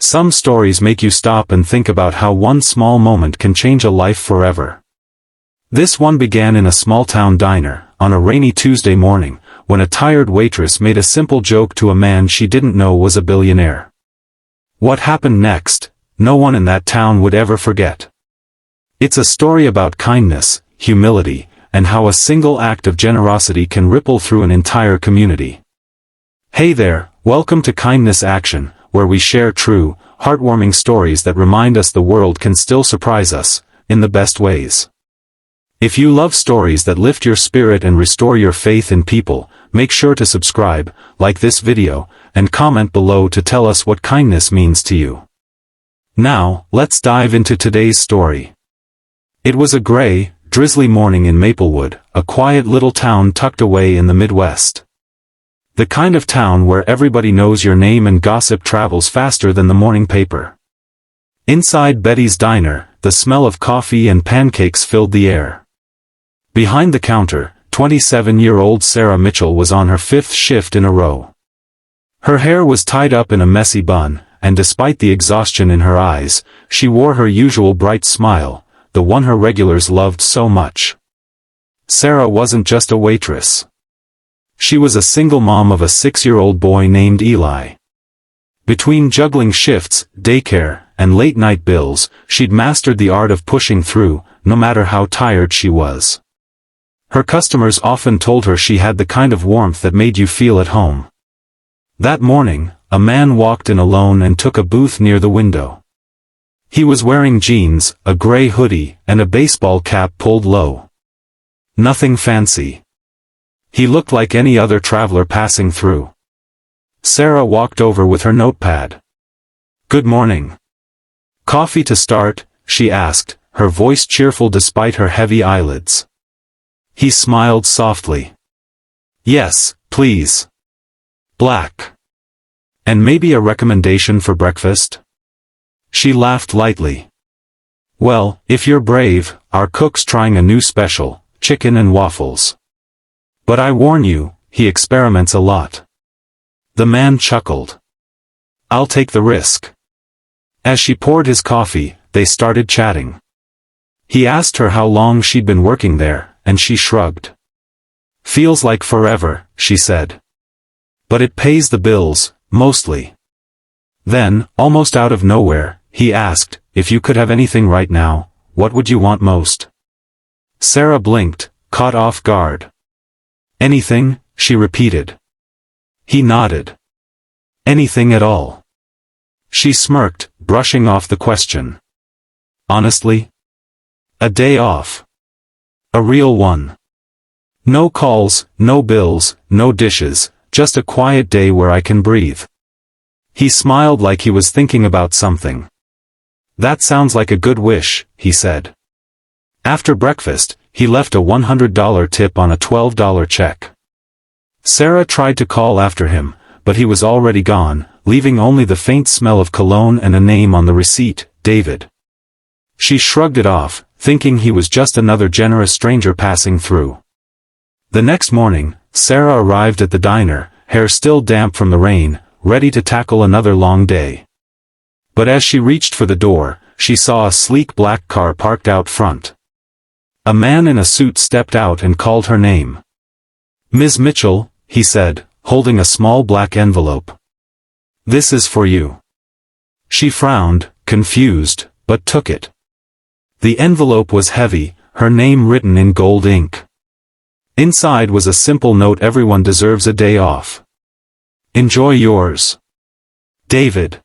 Some stories make you stop and think about how one small moment can change a life forever. This one began in a small-town diner, on a rainy Tuesday morning, when a tired waitress made a simple joke to a man she didn't know was a billionaire. What happened next, no one in that town would ever forget. It's a story about kindness, humility, and how a single act of generosity can ripple through an entire community. Hey there, welcome to Kindness Action, where we share true, heartwarming stories that remind us the world can still surprise us, in the best ways. If you love stories that lift your spirit and restore your faith in people, make sure to subscribe, like this video, and comment below to tell us what kindness means to you. Now, let's dive into today's story. It was a gray, drizzly morning in Maplewood, a quiet little town tucked away in the Midwest. The kind of town where everybody knows your name and gossip travels faster than the morning paper. Inside Betty's diner, the smell of coffee and pancakes filled the air. Behind the counter, 27-year-old Sarah Mitchell was on her fifth shift in a row. Her hair was tied up in a messy bun, and despite the exhaustion in her eyes, she wore her usual bright smile, the one her regulars loved so much. Sarah wasn't just a waitress. She was a single mom of a 6-year-old boy named Eli. Between juggling shifts, daycare, and late-night bills, she'd mastered the art of pushing through, no matter how tired she was. Her customers often told her she had the kind of warmth that made you feel at home. That morning, a man walked in alone and took a booth near the window. He was wearing jeans, a gray hoodie, and a baseball cap pulled low. Nothing fancy. He looked like any other traveler passing through. Sarah walked over with her notepad. "Good morning. Coffee to start?" she asked, her voice cheerful despite her heavy eyelids. He smiled softly. "Yes, please. Black. And maybe a recommendation for breakfast?" She laughed lightly. "Well, if you're brave, our cook's trying a new special, chicken and waffles. But I warn you, he experiments a lot." The man chuckled. "I'll take the risk." As she poured his coffee, they started chatting. He asked her how long she'd been working there, and she shrugged. "Feels like forever," she said. "But it pays the bills, mostly." Then, almost out of nowhere, he asked, "If you could have anything right now, what would you want most?" Sarah blinked, caught off guard. "Anything," she repeated. He nodded. "Anything at all?" She smirked, brushing off the question. "Honestly? A day off. A real one. No calls, no bills, no dishes, just a quiet day where I can breathe." He smiled like he was thinking about something. "That sounds like a good wish," he said. After breakfast, he left a $100 tip on a $12 check. Sarah tried to call after him, but he was already gone, leaving only the faint smell of cologne and a name on the receipt, David. She shrugged it off, thinking he was just another generous stranger passing through. The next morning, Sarah arrived at the diner, hair still damp from the rain, ready to tackle another long day. But as she reached for the door, she saw a sleek black car parked out front. A man in a suit stepped out and called her name. "Ms. Mitchell," he said, holding a small black envelope. "This is for you." She frowned, confused, but took it. The envelope was heavy, her name written in gold ink. Inside was a simple note: "Everyone deserves a day off. Enjoy yours. David."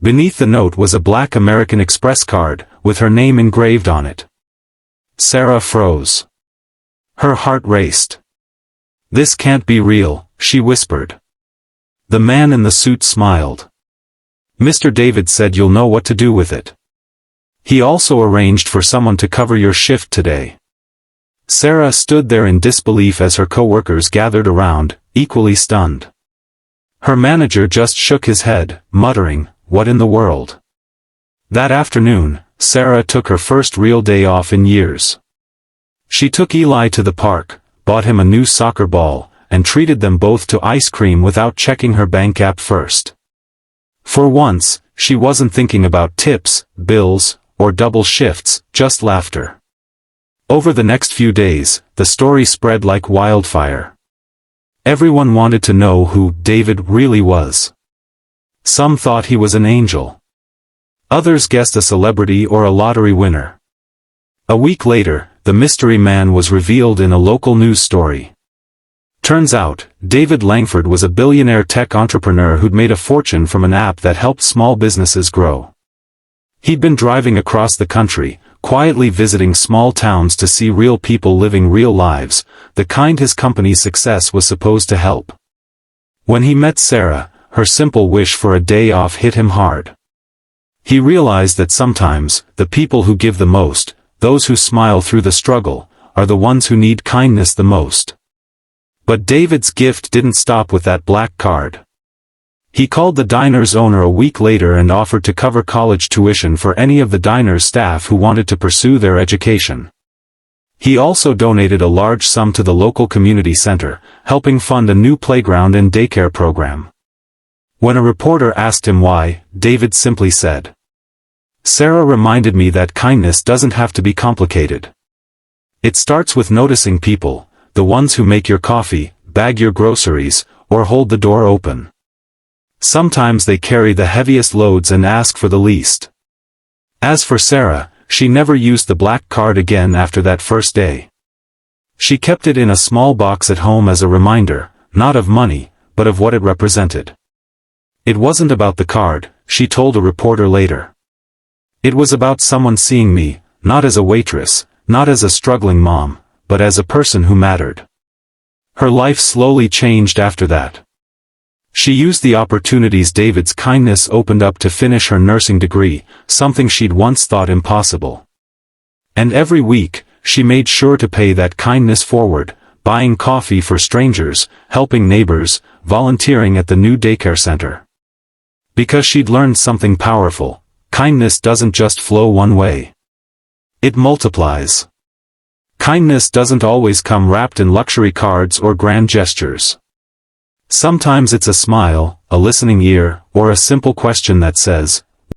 Beneath the note was a black American Express card, with her name engraved on it. Sarah froze. Her heart raced. "This can't be real," she whispered. The man in the suit smiled. "Mr. David said you'll know what to do with it. He also arranged for someone to cover your shift today." Sarah stood there in disbelief as her coworkers gathered around, equally stunned. Her manager just shook his head, muttering, "What in the world?" That afternoon, Sarah took her first real day off in years. She took Eli to the park, bought him a new soccer ball, and treated them both to ice cream without checking her bank app first. For once, she wasn't thinking about tips, bills, or double shifts, just laughter. Over the next few days, the story spread like wildfire. Everyone wanted to know who David really was. Some thought he was an angel. Others guessed a celebrity or a lottery winner. A week later, the mystery man was revealed in a local news story. Turns out, David Langford was a billionaire tech entrepreneur who'd made a fortune from an app that helped small businesses grow. He'd been driving across the country, quietly visiting small towns to see real people living real lives, the kind his company's success was supposed to help. When he met Sarah, her simple wish for a day off hit him hard. He realized that sometimes, the people who give the most, those who smile through the struggle, are the ones who need kindness the most. But David's gift didn't stop with that black card. He called the diner's owner a week later and offered to cover college tuition for any of the diner's staff who wanted to pursue their education. He also donated a large sum to the local community center, helping fund a new playground and daycare program. When a reporter asked him why, David simply said, "Sarah reminded me that kindness doesn't have to be complicated. It starts with noticing people, the ones who make your coffee, bag your groceries, or hold the door open. Sometimes they carry the heaviest loads and ask for the least." As for Sarah, she never used the black card again after that first day. She kept it in a small box at home as a reminder, not of money, but of what it represented. It wasn't about the card, she told a reporter later. It was about someone seeing me, not as a waitress, not as a struggling mom, but as a person who mattered. Her life slowly changed after that. She used the opportunities David's kindness opened up to finish her nursing degree, something she'd once thought impossible. And every week, she made sure to pay that kindness forward, buying coffee for strangers, helping neighbors, volunteering at the new daycare center. Because she'd learned something powerful, kindness doesn't just flow one way. It multiplies. Kindness doesn't always come wrapped in luxury cards or grand gestures. Sometimes it's a smile, a listening ear, or a simple question that says,